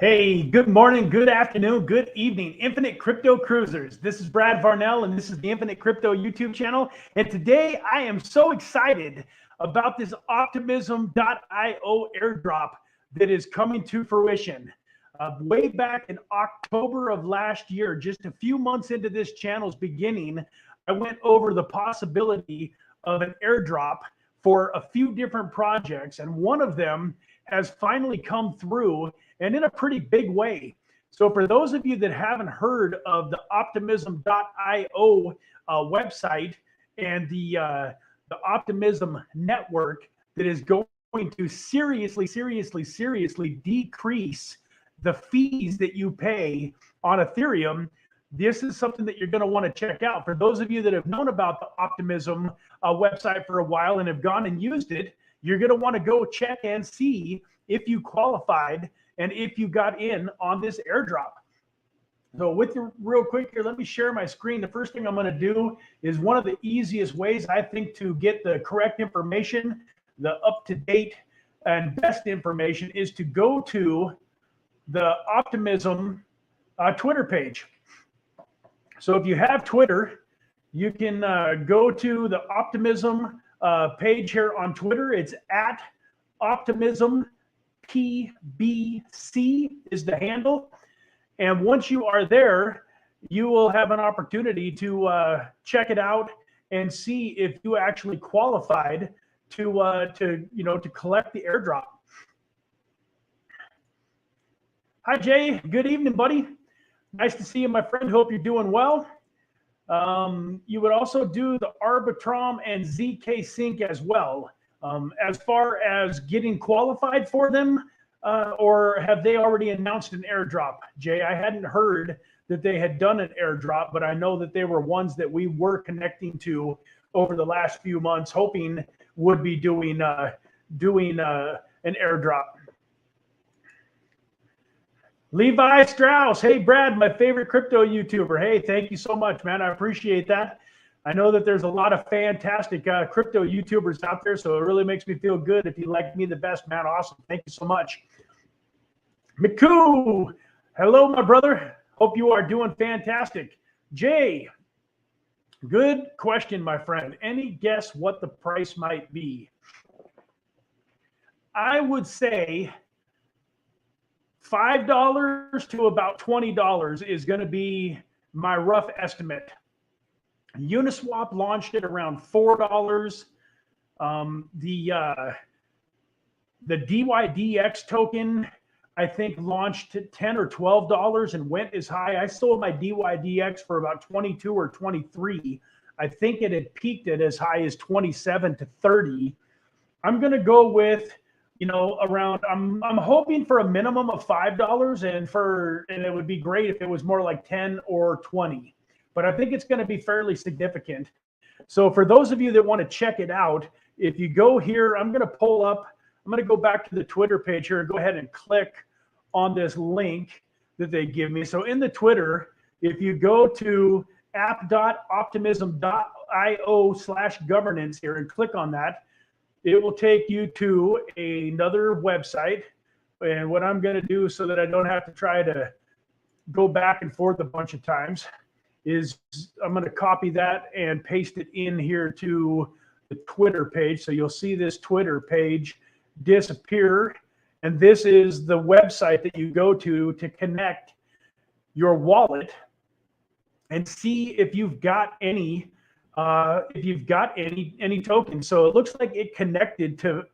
Hey, good morning, good afternoon, good evening, Infinite Crypto Cruisers. This is Brad Varnell, and this is the Infinite Crypto YouTube channel. And today I am so excited about this Optimism.io airdrop that is coming to fruition. Way back in October of last year, just a few months into this channel's beginning, I went over the possibility of an airdrop for a few different projects, and one of them has finally come through, and in a pretty big way. So for those of you that haven't heard of the Optimism.io website and the Optimism network that is going to seriously decrease the fees that you pay on Ethereum, this is something that you're going to want to check out. For those of you that have known about the Optimism website for a while and have gone and used it, you're going to want to go check and see if you qualified and if you got in on this airdrop. So with you real quick here, let me share my screen. The first thing I'm going to do is one of the easiest ways I think to get the correct information, the up-to-date and best information, is to go to the Optimism Twitter page. So if you have Twitter, you can go to the Optimism page here on Twitter. It's at Optimism PBC is the handle. And once you are there, you will have an opportunity to check it out and see if you actually qualified to collect the airdrop. Hi, Jay. Good evening, buddy. Nice to see you, my friend. Hope you're doing well. You would also do the Arbitrum and ZK Sync as well. As far as getting qualified for them, or have they already announced an airdrop? Jay, I hadn't heard that they had done an airdrop, but I know that they were ones that we were connecting to over the last few months, hoping would be doing an airdrop. Levi Strauss, hey Brad, my favorite crypto YouTuber. Hey, thank you so much, man. I appreciate that. I know that there's a lot of fantastic crypto YouTubers out there, so it really makes me feel good if you like me the best, man. Awesome. Thank you so much. Miku, hello, my brother. Hope you are doing fantastic. Jay, good question, my friend. Any guess what the price might be? I would say $5 to about $20 is going to be my rough estimate. Uniswap launched it around $4. The DYDX token, I think, launched at $10 or $12 and went as high. I sold my DYDX for about 22 or 23. I think it had peaked at as high as 27 to 30. I'm going to go with, around, I'm hoping for a minimum of $5, and it would be great if it was more like 10 or 20. But I think it's going to be fairly significant. So for those of you that want to check it out, if you go here, I'm going to pull up, I'm going to go back to the Twitter page here and go ahead and click on this link that they give me. So in the Twitter, if you go to app.optimism.io/governance here and click on that, it will take you to another website. And what I'm going to do so that I don't have to try to go back and forth a bunch of times is I'm going to copy that and paste it in here to the Twitter page. So you'll see this Twitter page disappear. And this is the website that you go to connect your wallet and see if you've got any tokens. So it looks like it connected to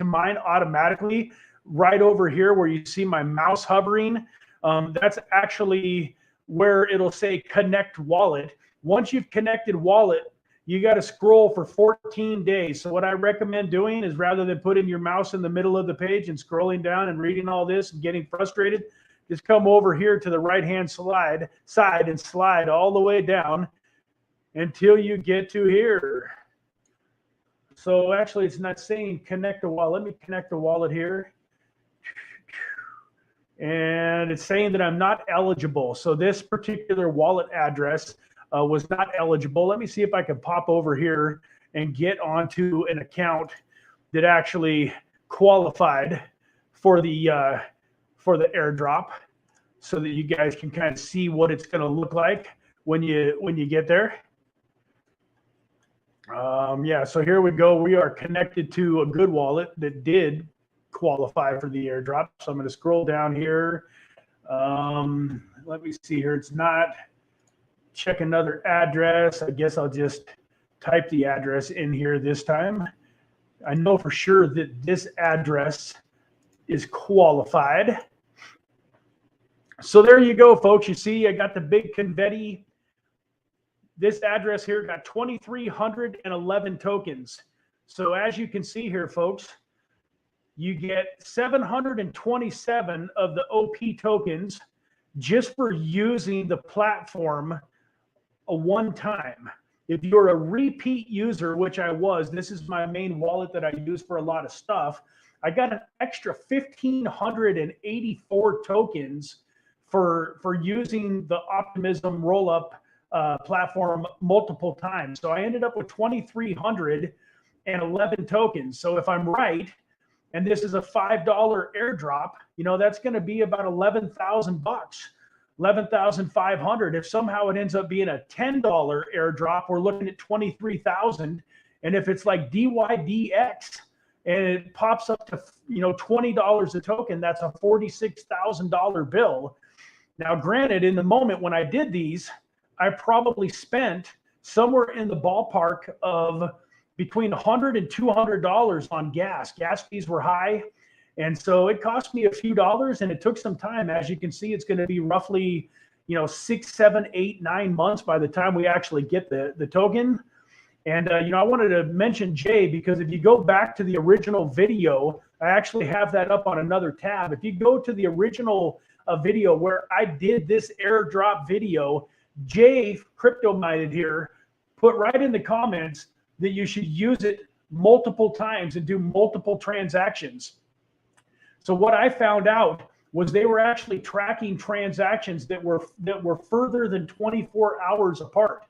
mine automatically right over here where you see my mouse hovering. That's actually where it'll say connect wallet. Once you've connected wallet, you got to scroll for 14 days. So what I recommend doing is, rather than putting your mouse in the middle of the page and scrolling down and reading all this and getting frustrated, just come over here to the right-hand side and slide all the way down until you get to here. So actually it's not saying connect a wallet. Let me connect the wallet here. And it's saying that I'm not eligible. So this particular wallet address was not eligible. Let me see if I can pop over here and get onto an account that actually qualified for the for the airdrop so that you guys can kind of see what it's going to look like when you get there. Yeah, so here we go. We are connected to a good wallet that did qualify for the airdrop. So I'm going to scroll down here. Let me see here. It's not. Check another address. I guess I'll just type the address in here this time. I know for sure that this address is qualified. So there you go, folks. You see, I got the big confetti. This address here got 2,311 tokens. So as you can see here, folks, you get 727 of the OP tokens just for using the platform a one time. If you're a repeat user, which I was, this is my main wallet that I use for a lot of stuff, I got an extra 1,584 tokens for using the Optimism rollup platform multiple times. So I ended up with 2,311 tokens. So if I'm right, and this is a $5 airdrop, you know, that's going to be about 11,000 bucks, 11,500. If somehow it ends up being a $10 airdrop, we're looking at 23,000. And if it's like DYDX and it pops up to, you know, $20 a token, that's a $46,000 bill. Now, granted, in the moment when I did these, I probably spent somewhere in the ballpark of between $100 and $200 on gas. Gas fees were high. And so it cost me a few dollars and it took some time. As you can see, it's going to be roughly, you know, 6, 7, 8, 9 months by the time we actually get the token. And, you know, I wanted to mention Jay, because if you go back to the original video, I actually have that up on another tab. If you go to the original video where I did this airdrop video, Jay Crypto-Minded here put right in the comments that you should use it multiple times and do multiple transactions. So what I found out was they were actually tracking transactions that were further than 24 hours apart.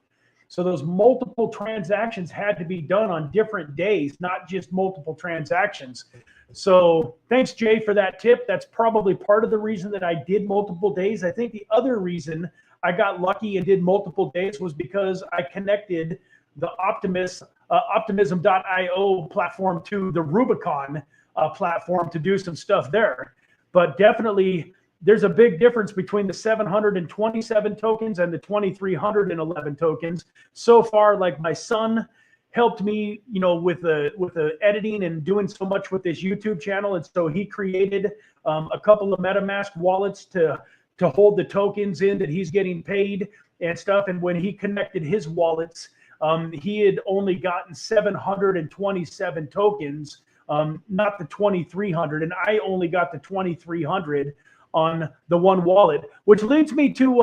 So those multiple transactions had to be done on different days, not just multiple transactions. So thanks, Jay, for that tip. That's probably part of the reason that I did multiple days. I think the other reason I got lucky and did multiple days was because I connected the Optimism.io platform to the Rubicon platform to do some stuff there. But definitely there's a big difference between the 727 tokens and the 2,311 tokens. So far, like my son helped me, you know, with the editing and doing so much with this YouTube channel. And so he created a couple of MetaMask wallets to hold the tokens in that he's getting paid and stuff. And when he connected his wallets, he had only gotten 727 tokens, not the 2,300. And I only got the 2,300 on the one wallet, which leads me to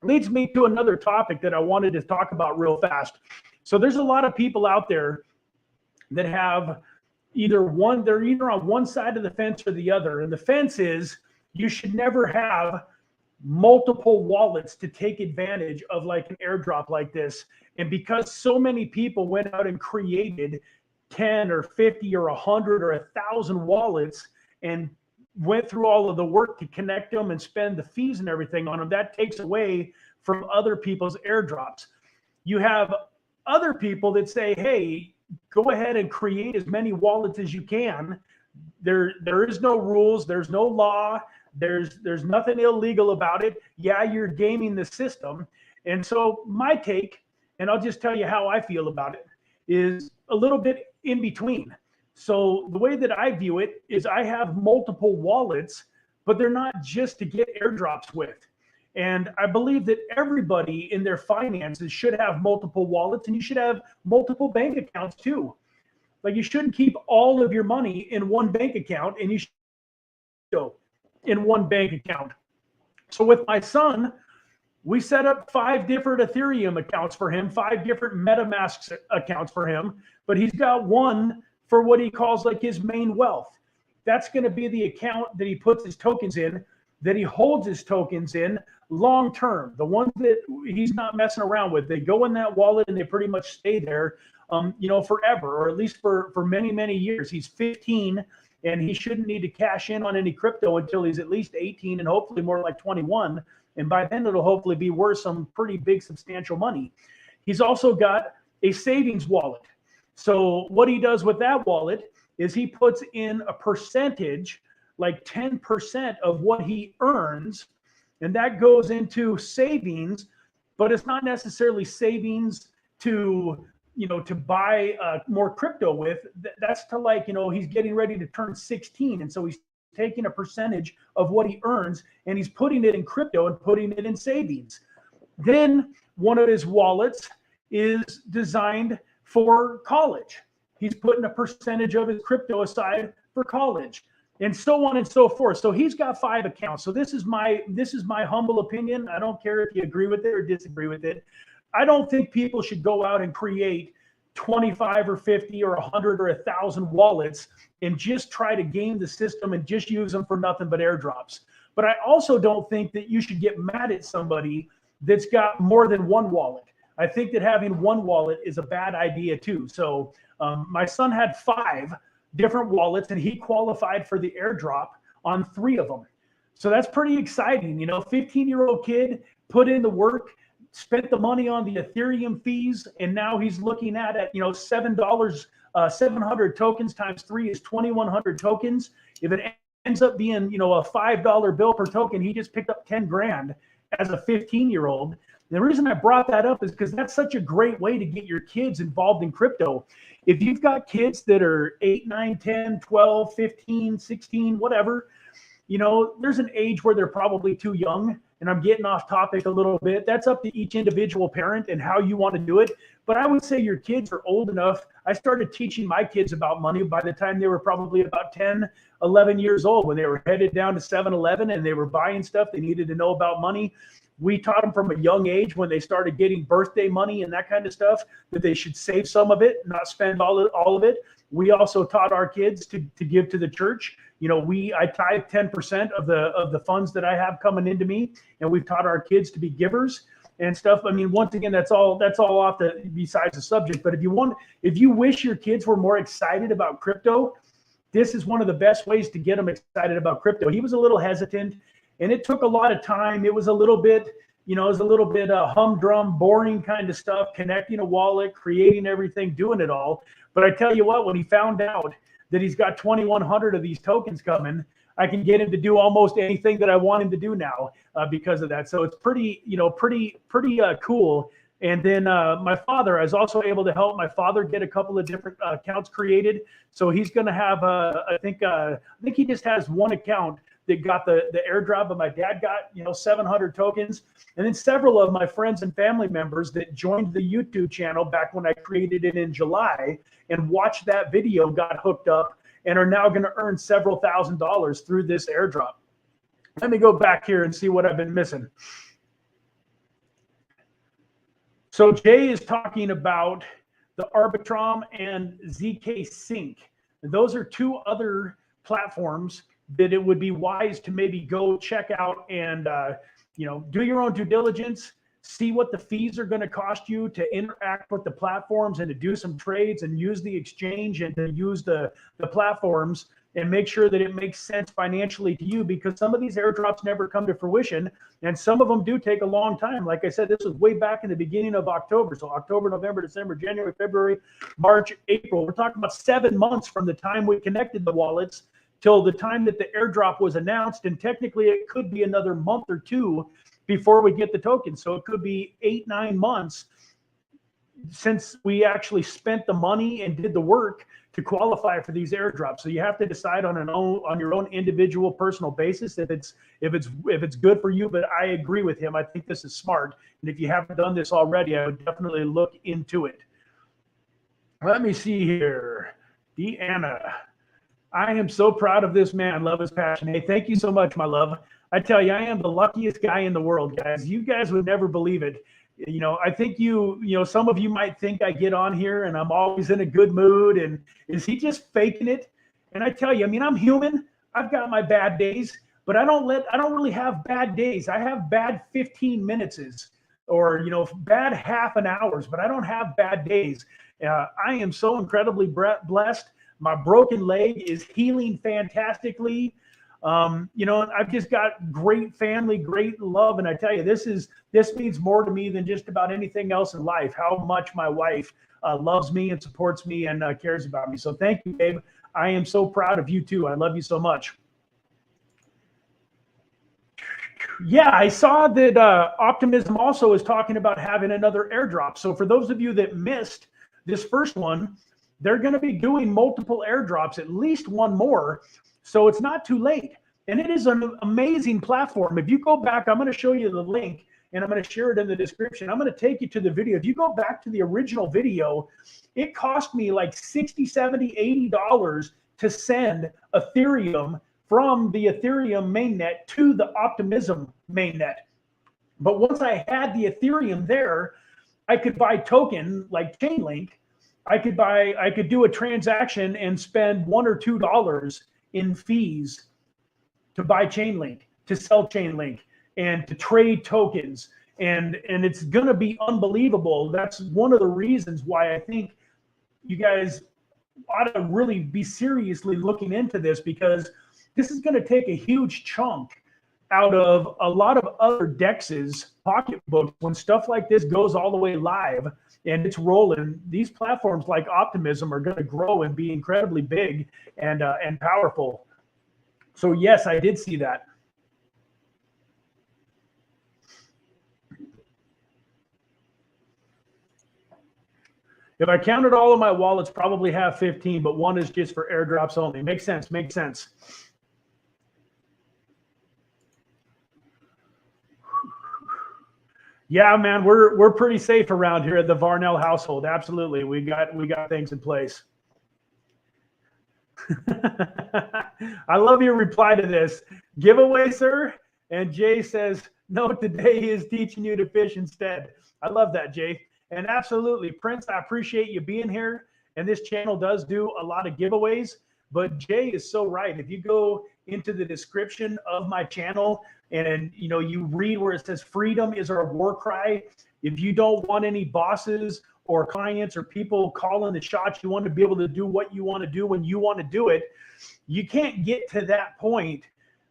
another topic that I wanted to talk about real fast. So there's a lot of people out there that have they're either on one side of the fence or the other. And the fence is you should never have multiple wallets to take advantage of like an airdrop like this. And because so many people went out and created 10 or 50 or 100 or 1,000 wallets and went through all of the work to connect them and spend the fees and everything on them, that takes away from other people's airdrops. You have other people that say, hey, go ahead and create as many wallets as you can. There is no rules. There's no law. There's nothing illegal about it. Yeah, you're gaming the system. And so my take, and I'll just tell you how I feel about it, is a little bit in between. So the way that I view it is I have multiple wallets, but they're not just to get airdrops with. And I believe that everybody in their finances should have multiple wallets, and you should have multiple bank accounts too. Like you shouldn't keep all of your money in one bank account, and you should go in one bank account. So with my son, we set up 5 different Ethereum accounts for him, 5 different MetaMask accounts for him, but he's got one for what he calls like his main wealth. That's going to be the account that he puts his tokens in, that he holds his tokens in long term. The ones that he's not messing around with, they go in that wallet and they pretty much stay there, you know, forever, or at least for many, many years. He's 15 and he shouldn't need to cash in on any crypto until he's at least 18 and hopefully more like 21. And by then it'll hopefully be worth some pretty big, substantial money. He's also got a savings wallet. So what he does with that wallet is he puts in a percentage, like 10% of what he earns, and that goes into savings, but it's not necessarily savings to, to buy more crypto with. That's to, like, he's getting ready to turn 16. And so he's taking a percentage of what he earns and he's putting it in crypto and putting it in savings. Then one of his wallets is designed for college. He's putting a percentage of his crypto aside for college, and so on and so forth. So he's got 5 accounts. So this is my humble opinion. I don't care if you agree with it or disagree with it. I don't think people should go out and create 25 or 50 or 100 or 1,000 wallets and just try to game the system and just use them for nothing but airdrops. But I also don't think that you should get mad at somebody that's got more than one wallet. I think that having one wallet is a bad idea too. So my son had 5 different wallets and he qualified for the airdrop on 3 of them. So that's pretty exciting. 15-year-old kid put in the work, spent the money on the Ethereum fees, and now he's looking at $7, 700 tokens times 3 is 2,100 tokens. If it ends up being, a $5 bill per token, he just picked up 10 grand as a 15-year-old. The reason I brought that up is because that's such a great way to get your kids involved in crypto. If you've got kids that are 8, 9, 10, 12, 15, 16, whatever, there's an age where they're probably too young. And I'm getting off topic a little bit. That's up to each individual parent and how you want to do it. But I would say your kids are old enough. I started teaching my kids about money by the time they were probably about 10, 11 years old, when they were headed down to 7-Eleven and they were buying stuff they needed to know about money. We taught them from a young age, when they started getting birthday money and that kind of stuff, that they should save some of it, not spend all of it. We also taught our kids to give to the church. I tithe 10% of the funds that I have coming into me, and we've taught our kids to be givers and stuff. I mean, once again, that's all off besides the subject. But if you wish your kids were more excited about crypto, this is one of the best ways to get them excited about crypto. He was a little hesitant, and it took a lot of time. It was a little bit, humdrum, boring kind of stuff, connecting a wallet, creating everything, doing it all. But I tell you what, when he found out that he's got 2,100 of these tokens coming, I can get him to do almost anything that I want him to do now because of that. So it's pretty cool. And then my father, I was also able to help my father get a couple of different accounts created. So he's going to have, I think he just has one account that got the airdrop, but my dad got 700 tokens. And then several of my friends and family members that joined the YouTube channel back when I created it in July and watched that video got hooked up and are now going to earn several $1,000s through this airdrop. Let me go back here and see what I've been missing. So Jay is talking about the Arbitrum and ZK Sync. And those are 2 other platforms that it would be wise to maybe go check out and do your own due diligence, see what the fees are going to cost you to interact with the platforms and to do some trades and use the exchange and to use the platforms, and make sure that it makes sense financially to you, because some of these airdrops never come to fruition and some of them do take a long time. Like I said, this was way back in the beginning of October. So October, November, December, January, February, March, April. We're talking about 7 months from the time we connected the wallets till the time that the airdrop was announced. And technically it could be another month or 2 before we get the token. So it could be 8, 9 months since we actually spent the money and did the work to qualify for these airdrops. So you have to decide on your own individual personal basis if it's good for you. But I agree with him. I think this is smart. And if you haven't done this already, I would definitely look into it. Let me see here. Deanna, I am so proud of this man. Love his passion. Hey, thank you so much, my love. I tell you, I am the luckiest guy in the world, guys. You guys would never believe it. I think some of you might think I get on here and I'm always in a good mood, and is he just faking it? And I tell you, I mean, I'm human. I've got my bad days, but I don't really have bad days. I have bad 15 minutes or, bad half an hours, but I don't have bad days. I am so incredibly blessed. My broken leg is healing fantastically. I've just got great family, great love. And I tell you, this means more to me than just about anything else in life, how much my wife loves me and supports me and cares about me. So thank you, babe. I am so proud of you too. I love you so much. Yeah, I saw that Optimism also is talking about having another airdrop. So for those of you that missed this first one, they're going to be doing multiple airdrops, at least one more. So it's not too late. And it is an amazing platform. If you go back, I'm going to show you the link and I'm going to share it in the description. I'm going to take you to the video. If you go back to the original video, it cost me like $60, $70, $80 to send Ethereum from the Ethereum mainnet to the Optimism mainnet. But once I had the Ethereum there, I could buy token like Chainlink. I could do a transaction and spend $1 or $2 in fees to buy Chainlink, to sell Chainlink, and to trade tokens. And it's gonna be unbelievable. That's one of the reasons why I think you guys ought to really be seriously looking into this, because this is going to take a huge chunk out of a lot of other DEXs, pocketbooks. When stuff like this goes all the way live and it's rolling, these platforms like Optimism are going to grow and be incredibly big and powerful. So yes, I did see that. If I counted all of my wallets, probably have 15, but one is just for airdrops only. Makes sense. Makes sense. Yeah, man, we're pretty safe around here at the Varnell household. Absolutely, we got things in place. I love your reply to this giveaway, sir. And Jay says, no, today is teaching you to fish instead. I love that, Jay. And absolutely, Prince, I appreciate you being here. And this channel does do a lot of giveaways. But Jay is so right. If you go into the description of my channel and you read where it says freedom is our war cry. If you don't want any bosses or clients or people calling the shots, you want to be able to do what you want to do when you want to do it. You can't get to that point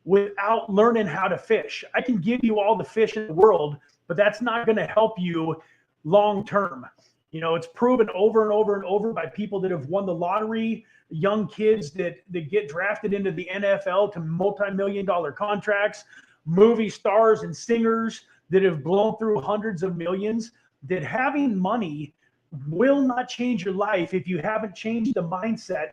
without learning how to fish. I can give you all the fish in the world, but that's not going to help you long term. It's proven over and over and over by people that have won the lottery, young kids that get drafted into the NFL to multi-million-dollar contracts, movie stars and singers that have blown through hundreds of millions, that having money will not change your life if you haven't changed the mindset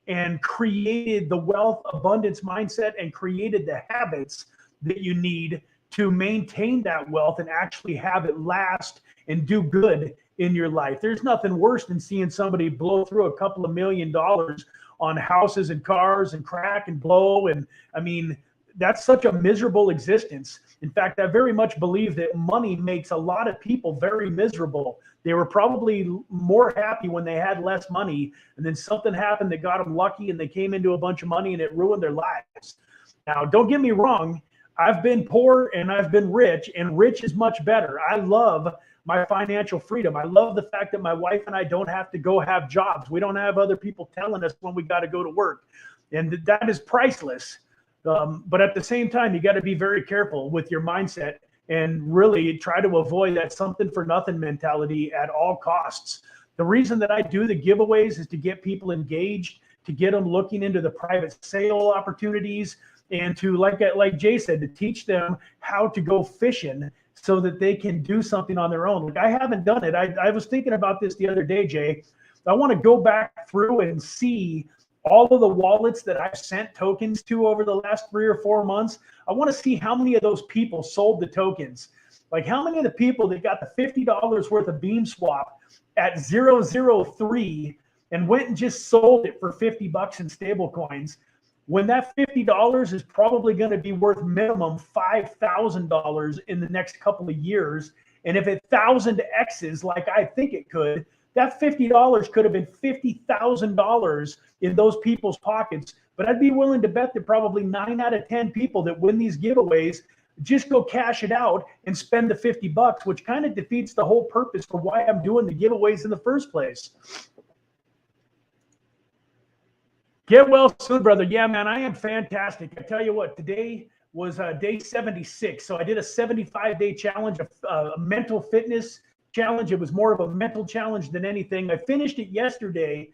and created the wealth abundance mindset and created the habits that you need to maintain that wealth and actually have it last and do good in your life. There's nothing worse than seeing somebody blow through a couple of $1 million on houses and cars and crack and blow. And I mean, that's such a miserable existence. In fact, I very much believe that money makes a lot of people very miserable. They were probably more happy when they had less money, and then something happened that got them lucky and they came into a bunch of money and it ruined their lives. Now, don't get me wrong. I've been poor and I've been rich, and rich is much better. I love my financial freedom. I love the fact that my wife and I don't have to go have jobs. We don't have other people telling us when we got to go to work. And that is priceless. But at the same time, you got to be very careful with your mindset and really try to avoid that something for nothing mentality at all costs. The reason that I do the giveaways is to get people engaged, to get them looking into the private sale opportunities, and to, like Jay said, to teach them how to go fishing so that they can do something on their own. Like, I haven't done it. I was thinking about this the other day, Jay. I want to go back through and see all of the wallets that I've sent tokens to over the last 3 or 4 months. I want to see how many of those people sold the tokens. Like, how many of the people that got the $50 worth of Beam Swap at 003 and went and just sold it for $50 in stable coins, when that $50 is probably going to be worth minimum $5,000 in the next couple of years. And if 1,000x's like I think it could, that $50 could have been $50,000 in those people's pockets. But I'd be willing to bet that probably 9 out of 10 people that win these giveaways just go cash it out and spend the $50, which kind of defeats the whole purpose for why I'm doing the giveaways in the first place. Get well soon, brother. Yeah, man, I am fantastic. I tell you what, today was day 76. So I did a 75-day challenge, a mental fitness challenge. It was more of a mental challenge than anything. I finished it yesterday.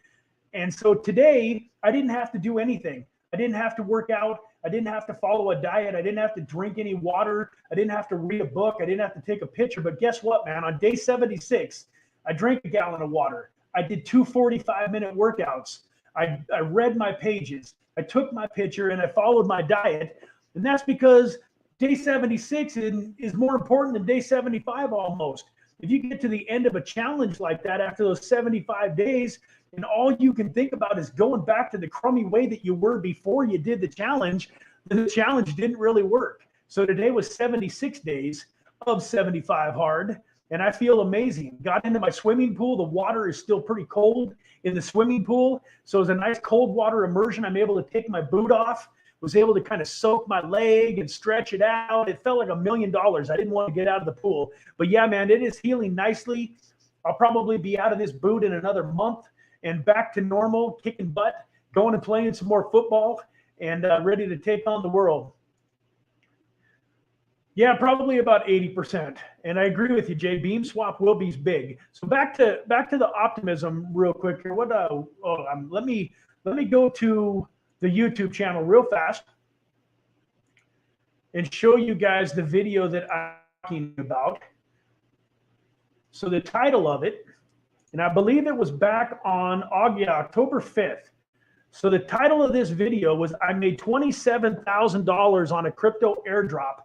And so today I didn't have to do anything. I didn't have to work out. I didn't have to follow a diet. I didn't have to drink any water. I didn't have to read a book. I didn't have to take a picture. But guess what, man? On day 76, I drank a gallon of water. I did 2 45-minute workouts. I read my pages. I took my picture and I followed my diet. And that's because day 76 is more important than day 75 almost. If you get to the end of a challenge like that after those 75 days, and all you can think about is going back to the crummy way that you were before you did the challenge, then the challenge didn't really work. So today was 76 days of 75 hard, and I feel amazing. Got into my swimming pool. The water is still pretty cold in the swimming pool. So it was a nice cold water immersion. I'm able to take my boot off, was able to kind of soak my leg and stretch it out. It felt like $1 million. I didn't want to get out of the pool. But yeah, man, it is healing nicely. I'll probably be out of this boot in another month and back to normal, kicking butt, going and playing some more football, and ready to take on the world. Yeah, probably about 80%. And I agree with you, Jay. Beam swap will be big. So back to the optimism real quick here. Let me go to the YouTube channel real fast and show you guys the video that I'm talking about. So the title of it, and I believe it was back on October 5th. So the title of this video was, I made $27,000 on a crypto airdrop.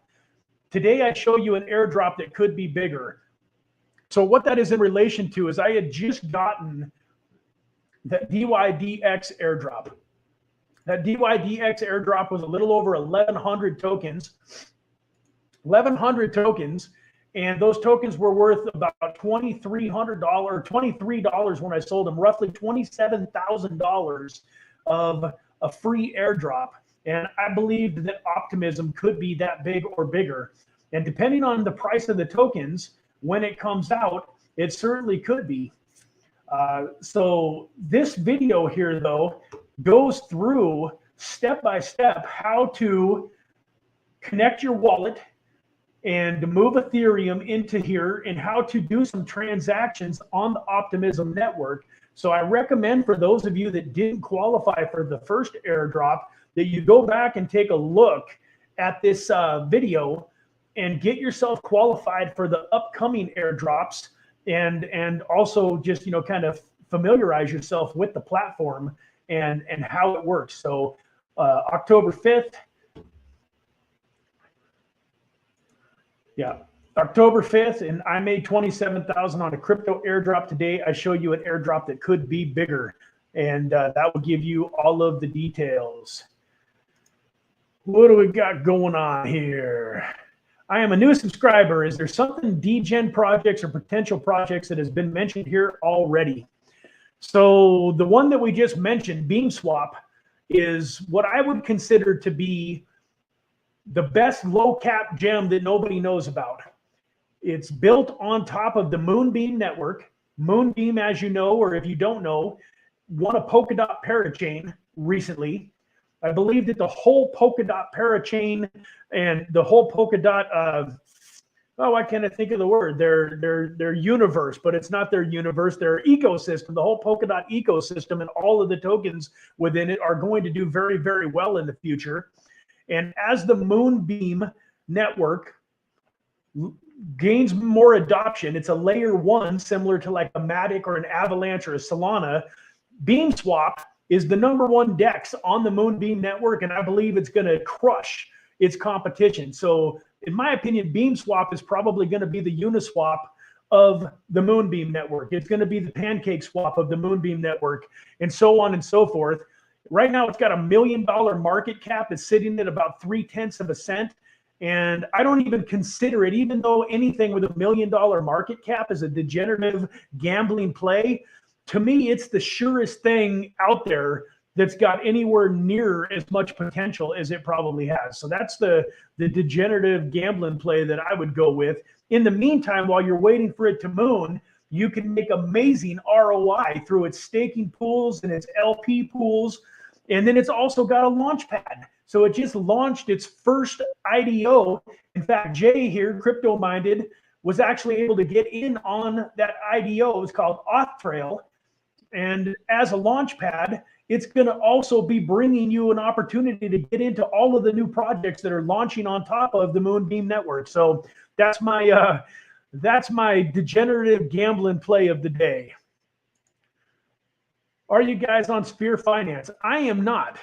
Today I show you an airdrop that could be bigger. So what that is in relation to is I had just gotten that DYDX airdrop. That DYDX airdrop was a little over 1,100 tokens. 1,100 tokens. And those tokens were worth about $23 when I sold them, roughly $27,000 of a free airdrop. And I believed that optimism could be that big or bigger. And depending on the price of the tokens, when it comes out, it certainly could be. So this video here, though, goes through step by step how to connect your wallet and to move Ethereum into here and how to do some transactions on the Optimism network. So I recommend for those of you that didn't qualify for the first airdrop that you go back and take a look at this video and get yourself qualified for the upcoming airdrops, and also just, kind of familiarize yourself with the platform and how it works. So October 5th. Yeah, October 5th, and I made $27,000 on a crypto airdrop today. I show you an airdrop that could be bigger, and that will give you all of the details. What do we got going on here? I am a new subscriber. Is there something degen projects or potential projects that has been mentioned here already? So the one that we just mentioned, BeamSwap, is what I would consider to be the best low cap gem that nobody knows about. It's built on top of the Moonbeam network. Moonbeam, as you know, or if you don't know, won a Polkadot parachain recently. I believe that the whole Polkadot parachain and the whole Polkadot, why can't I think of the word? Their universe, but it's not their universe, their ecosystem. The whole Polkadot ecosystem and all of the tokens within it are going to do very, very well in the future. And as the Moonbeam network gains more adoption, it's a layer one, similar to like a Matic or an Avalanche or a Solana. BeamSwap is the #1 DEX on the Moonbeam network, and I believe it's going to crush its competition. So in my opinion, BeamSwap is probably going to be the Uniswap of the Moonbeam network. It's going to be the pancake swap of the Moonbeam network, and so on and so forth. Right now, it's got $1 million market cap. It's sitting at about 0.3 of a cent. And I don't even consider it, even though anything with $1 million market cap is a degenerative gambling play. To me, it's the surest thing out there that's got anywhere near as much potential as it probably has. So that's the degenerative gambling play that I would go with. In the meantime, while you're waiting for it to moon, you can make amazing ROI through its staking pools and its LP pools. And then it's also got a launch pad. So it just launched its first IDO. In fact, Jay here, crypto minded, was actually able to get in on that IDO. It's called Authtrail. And as a launch pad, it's going to also be bringing you an opportunity to get into all of the new projects that are launching on top of the Moonbeam Network. So that's my degenerative gambling play of the day. Are you guys on Sphere Finance? I am not.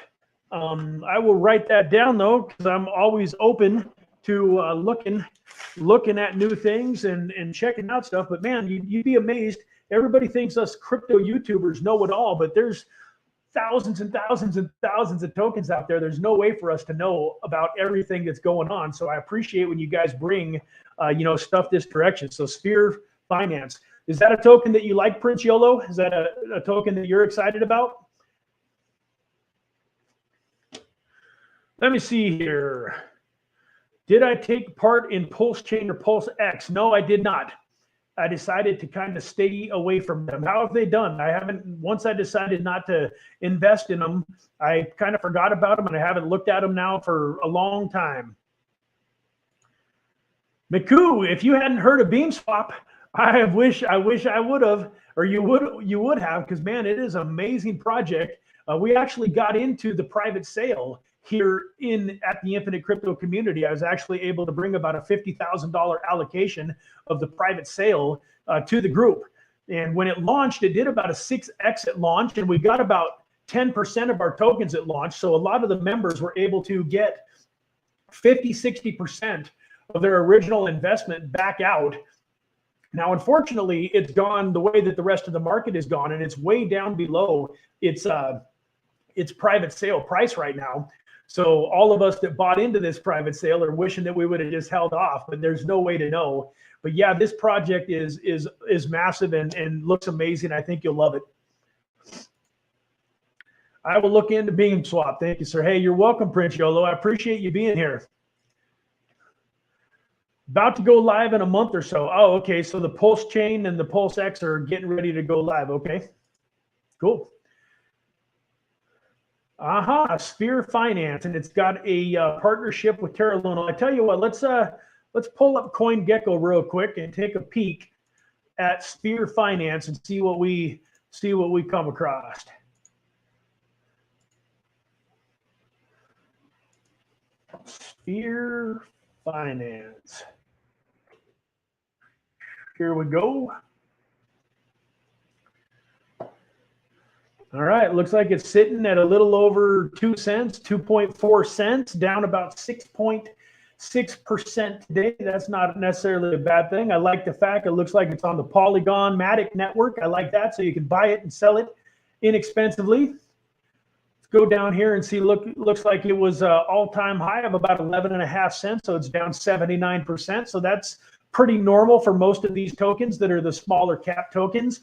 I will write that down though, because I'm always open to looking at new things and checking out stuff. But man, you'd be amazed. Everybody thinks us crypto YouTubers know it all, but there's thousands and thousands and thousands of tokens out there. There's no way for us to know about everything that's going on. So I appreciate when you guys bring, stuff this direction. So Sphere Finance, is that a token that you like, Prince Yolo? Is that a token that you're excited about? Let me see here. Did I take part in Pulse Chain or Pulse X? No, I did not. I decided to kind of stay away from them. How have they done? I haven't, once I decided not to invest in them, I kind of forgot about them and I haven't looked at them now for a long time. McCoo, if you hadn't heard of BeamSwap, I wish I would have, or you would have, because man, it is an amazing project. We actually got into the private sale here at the Infinite Crypto community. I was actually able to bring about a $50,000 allocation of the private sale to the group. And when it launched, it did about a 6x at launch, and we got about 10% of our tokens at launch. So a lot of the members were able to get 50-60% of their original investment back out. Now, unfortunately, it's gone the way that the rest of the market is gone, and it's way down below its private sale price right now. So all of us that bought into this private sale are wishing that we would have just held off, but there's no way to know. But yeah, this project is massive and looks amazing. I think you'll love it. I will look into BeamSwap. Thank you, sir. Hey, you're welcome, Prince Yolo. I appreciate you being here. About to go live in a month or so. Oh, okay. So the Pulse Chain and the Pulse X are getting ready to go live. Okay, cool. Sphere Finance, and it's got a partnership with Terra Luna. I tell you what, let's pull up CoinGecko real quick and take a peek at Sphere Finance and see what we come across. Sphere Finance. Here we go. All right, looks like it's sitting at a little over 2 cents, 2.4 cents, down about 6.6% today. That's not necessarily a bad thing. I like the fact it looks like it's on the Polygon Matic network. I like that, so you can buy it and sell it inexpensively. Let's go down here and see. Looks like it was an all-time high of about 11.5 cents, so it's down 79%. So that's pretty normal for most of these tokens that are the smaller cap tokens.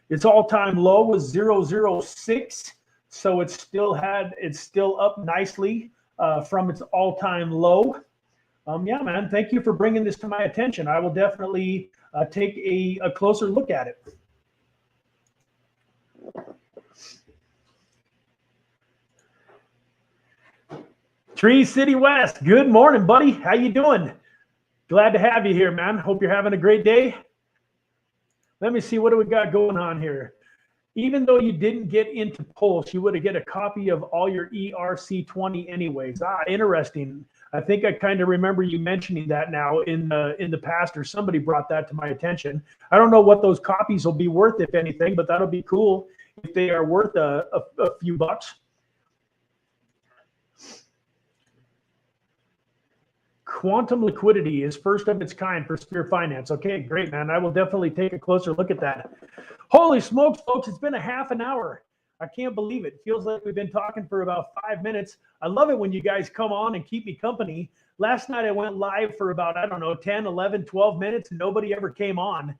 Its all-time low was 0.06, so it's still up nicely from its all-time low. Yeah, man, thank you for bringing this to my attention. I will definitely take a closer look at it. Tree City West, good morning, buddy. How you doing? Glad to have you here, man. Hope you're having a great day. Let me see, what do we got going on here? Even though you didn't get into Pulse, you would have get a copy of all your ERC20 anyways. Interesting. I think I kind of remember you mentioning that now in the past, or somebody brought that to my attention. I don't know what those copies will be worth, if anything, but that'll be cool if they are worth a few bucks. Quantum liquidity is first of its kind for Sphere Finance. Okay, great, man. I will definitely take a closer look at that. Holy smokes, folks, it's been a half an hour. I can't believe it. It feels like we've been talking for about 5 minutes. I love it when you guys come on and keep me company. Last night I went live for about, 10, 11, 12 minutes, and nobody ever came on.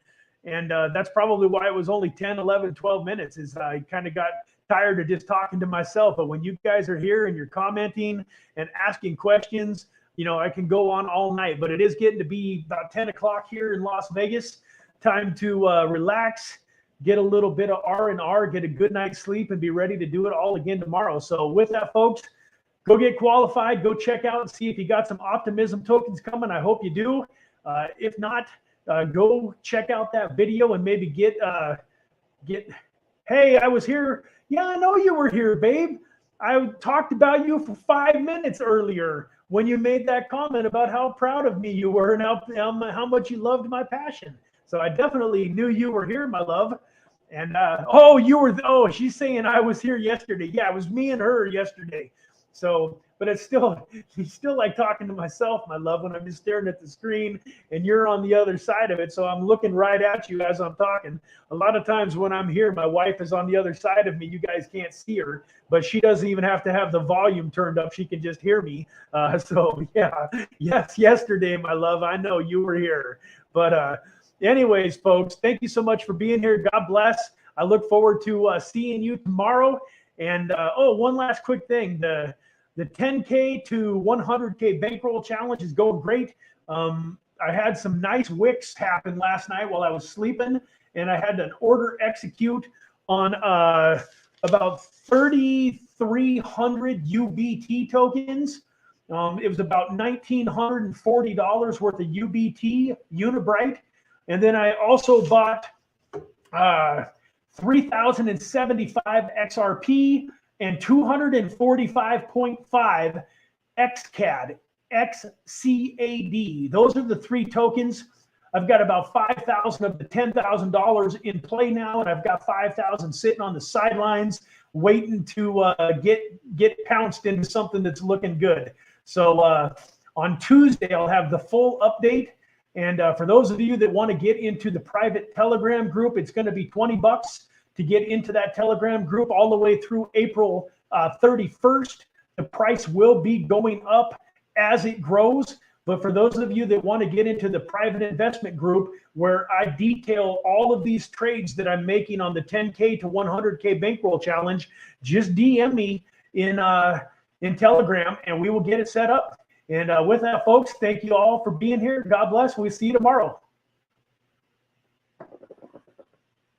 And that's probably why it was only 10, 11, 12 minutes, is I kind of got tired of just talking to myself. But when you guys are here and you're commenting and asking questions, I can go on all night, but it is getting to be about 10 o'clock here in Las Vegas. Time to relax, get a little bit of R&R, get a good night's sleep, and be ready to do it all again tomorrow. So with that, folks, go get qualified. Go check out and see if you got some optimism tokens coming. I hope you do. If not, go check out that video and maybe get, hey, I was here. Yeah, I know you were here, babe. I talked about you for 5 minutes earlier when you made that comment about how proud of me you were and how much you loved my passion. So I definitely knew you were here, my love. And she's saying I was here yesterday. Yeah, it was me and her yesterday. So, but it's still like talking to myself, my love, when I'm just staring at the screen and you're on the other side of it. So I'm looking right at you as I'm talking. A lot of times when I'm here, my wife is on the other side of me. You guys can't see her, but she doesn't even have to have the volume turned up. She can just hear me. So yeah, yes, yesterday, my love, I know you were here. But anyways, folks, thank you so much for being here. God bless. I look forward to seeing you tomorrow. And one last quick thing. The 10K to 100K bankroll challenge is going great. I had some nice wicks happen last night while I was sleeping, and I had an order execute on about 3,300 UBT tokens. It was about $1,940 worth of UBT Unibright. And then I also bought 3,075 XRP and 245.5 XCAD, XCAD. Those are the three tokens. I've got about 5,000 of the $10,000 in play now, and I've got 5,000 sitting on the sidelines waiting to get pounced into something that's looking good. So on Tuesday, I'll have the full update. And for those of you that want to get into the private Telegram group, it's going to be $20 to get into that Telegram group all the way through April 31st. The price will be going up as it grows. But for those of you that want to get into the private investment group, where I detail all of these trades that I'm making on the 10K to 100K bankroll challenge, just DM me in Telegram and we will get it set up. And with that, folks, thank you all for being here. God bless. We'll see you tomorrow.